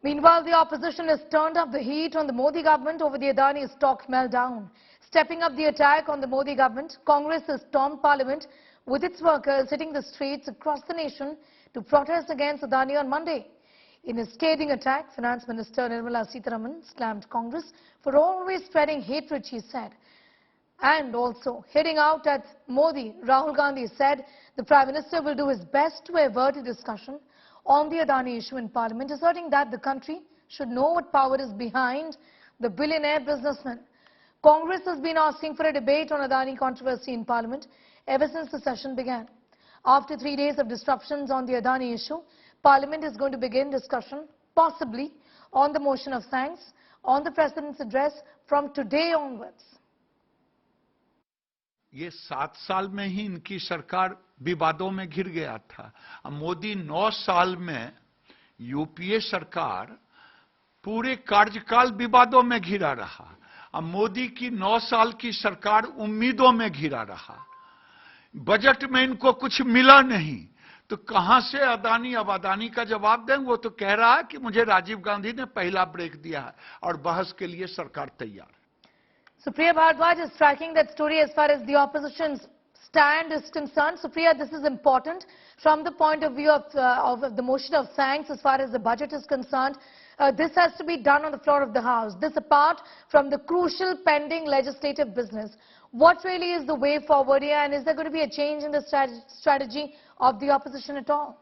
Meanwhile, the opposition has turned up the heat on the Modi government over the Adani stock meltdown. Stepping up the attack on the Modi government, Congress has stormed Parliament with its workers hitting the streets across the nation to protest against Adani on Monday. In a scathing attack, Finance Minister Nirmala Sitharaman slammed Congress for always spreading hatred, she said. And also, heading out at Modi, Rahul Gandhi said the Prime Minister will do his best to avert a discussion on the Adani issue in Parliament, asserting that the country should know what power is behind the billionaire businessman. Congress has been asking for a debate on Adani controversy in Parliament ever since the session began. After 3 days of disruptions on the Adani issue, Parliament is going to begin discussion, possibly, on the motion of thanks on the President's address from today onwards. ये 7 साल में ही इनकी सरकार विवादों में घिर गया था। अब मोदी 9 साल में यूपीए सरकार पूरे कार्यकाल विवादों में घिरा रहा। अब मोदी की 9 साल की सरकार उम्मीदों में घिरा रहा। बजट में इनको कुछ मिला नहीं, तो कहां से अदानी अब अदानी का जवाब दें? वो तो कह रहा है कि मुझे राजीव गांधी ने पहला ब्रेक दिया है और बहस के लिए सरकार तैयार है। Supriya Bharadwaj is tracking that story as far as the opposition's stand is concerned. Supriya, this is important from the point of view of the motion of thanks as far as the budget is concerned. This has to be done on the floor of the House. This apart from the crucial pending legislative business. What really is the way forward here, and is there going to be a change in the strategy of the opposition at all?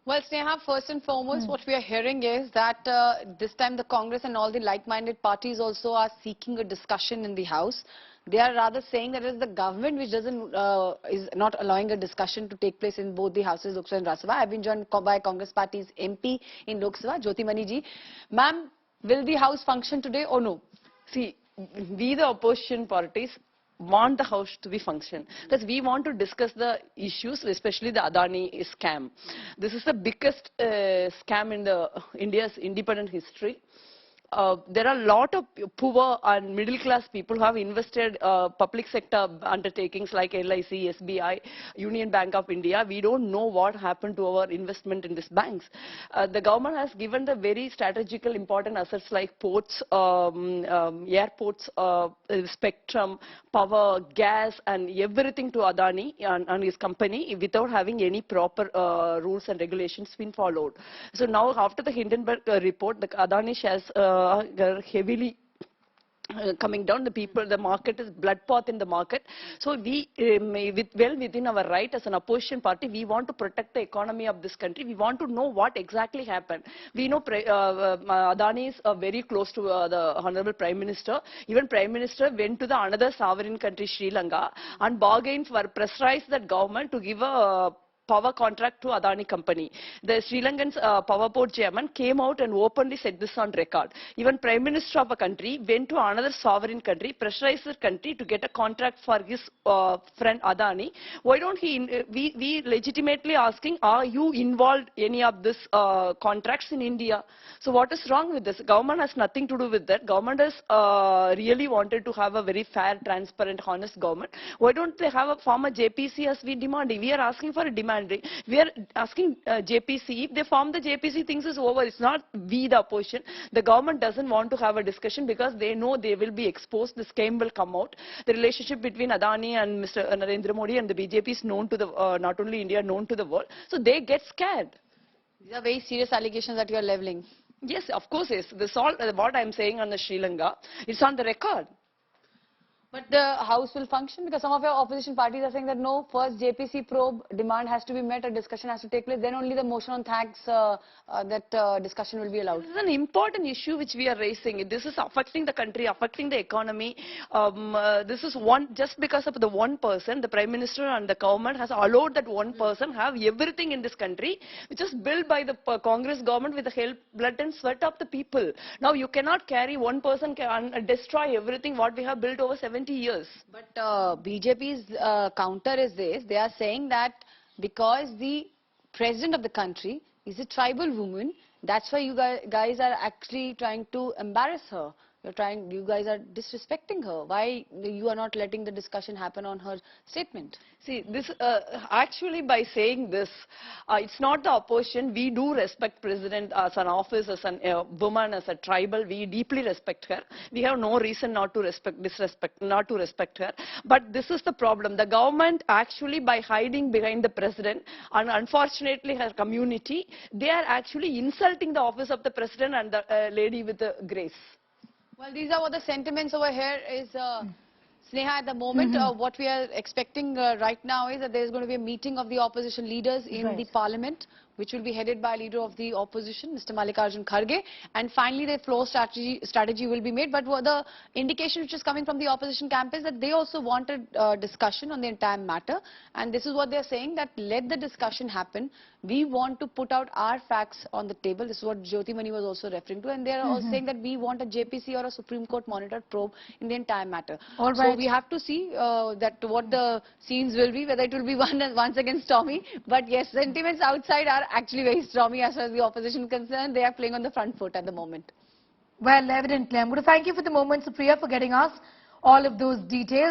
Well, Sneha, first and foremost, what we are hearing is that this time the Congress and all the like-minded parties also are seeking a discussion in the House. They are rather saying that it is the government which is not allowing a discussion to take place in both the houses, Lok Sabha and Rajya Sabha. I have been joined by Congress Party's MP in Lok Sabha, Jyoti Mani ji. Ma'am, will the House function today or no? See, we the opposition parties want the House to be function because we want to discuss the issues, especially the Adani scam. This is the biggest scam in India's independent history. There are a lot of poor and middle class people who have invested public sector undertakings like LIC, SBI, Union Bank of India. We don't know what happened to our investment in these banks. The government has given the very strategical important assets like ports, airports, spectrum, power, gas and everything to Adani and his company without having any proper rules and regulations been followed. So now after the Hindenburg report, the Adani shares heavily coming down. The market is bloodbath in the market. So we, well within our right as an opposition party, we want to protect the economy of this country. We want to know what exactly happened. We know Adani is very close to the Honorable Prime Minister. Even Prime Minister went to the another sovereign country, Sri Lanka, and bargained for pressurized that government to give a power contract to Adani company. The Sri Lankan power board chairman came out and openly said this on record. Even Prime Minister of a country went to another sovereign country, pressurized the country to get a contract for his friend Adani. Why don't we legitimately asking, are you involved any of this contracts in India? So what is wrong with this? Government has nothing to do with that. Government has really wanted to have a very fair, transparent, honest government. Why don't they have a form of JPC as we demanding? We are asking for a demand. We are asking JPC, if they form the JPC, things is over. It's not we, the opposition. The government doesn't want to have a discussion because they know they will be exposed. The scam will come out. The relationship between Adani and Mr. Narendra Modi and the BJP is known to the, not only India, known to the world. So they get scared. These are very serious allegations that you are leveling. Yes, of course, yes. This all what I'm saying on the Sri Lanka, it's on the record. But the House will function because some of your opposition parties are saying that no, first JPC probe demand has to be met, a discussion has to take place, then only the motion on thanks discussion will be allowed. This is an important issue which we are raising. This is affecting the country, affecting the economy. This is just because of the one person, the Prime Minister and the government has allowed that one person have everything in this country, which is built by the Congress government with the help, blood and sweat of the people. Now you cannot carry one person and destroy everything what we have built over 70 years. But BJP's counter is this. They are saying that because the president of the country is a tribal woman, that's why you guys are actually trying to embarrass her. you guys are disrespecting her. Why you are not letting the discussion happen on her statement? See, this actually by saying this, it's not the opposition. We do respect President as an office, as a woman, as a tribal. We deeply respect her. We have no reason not to respect her. But this is the problem. The government actually by hiding behind the president and unfortunately her community, they are actually insulting the office of the president and the lady with the grace. Well, these are what the sentiments over here is. Sneha, at the moment, what we are expecting right now is that there is going to be a meeting of the opposition leaders in the parliament, which will be headed by leader of the opposition, Mr. Mallikarjun Kharge, and finally the floor strategy will be made. But the indication which is coming from the opposition camp is that they also wanted discussion on the entire matter, and this is what they are saying, that let the discussion happen. We want to put out our facts on the table. This is what Jyoti Mani was also referring to, and they are also saying that we want a JPC or a Supreme Court monitored probe in the entire matter. All right. So we have to see that what the scenes will be, whether it will be once again stormy. But yes, sentiments outside are actually very stormy as far as the opposition is concerned. They are playing on the front foot at the moment. Well, evidently. I'm going to thank you for the moment, Supriya, for getting us all of those details.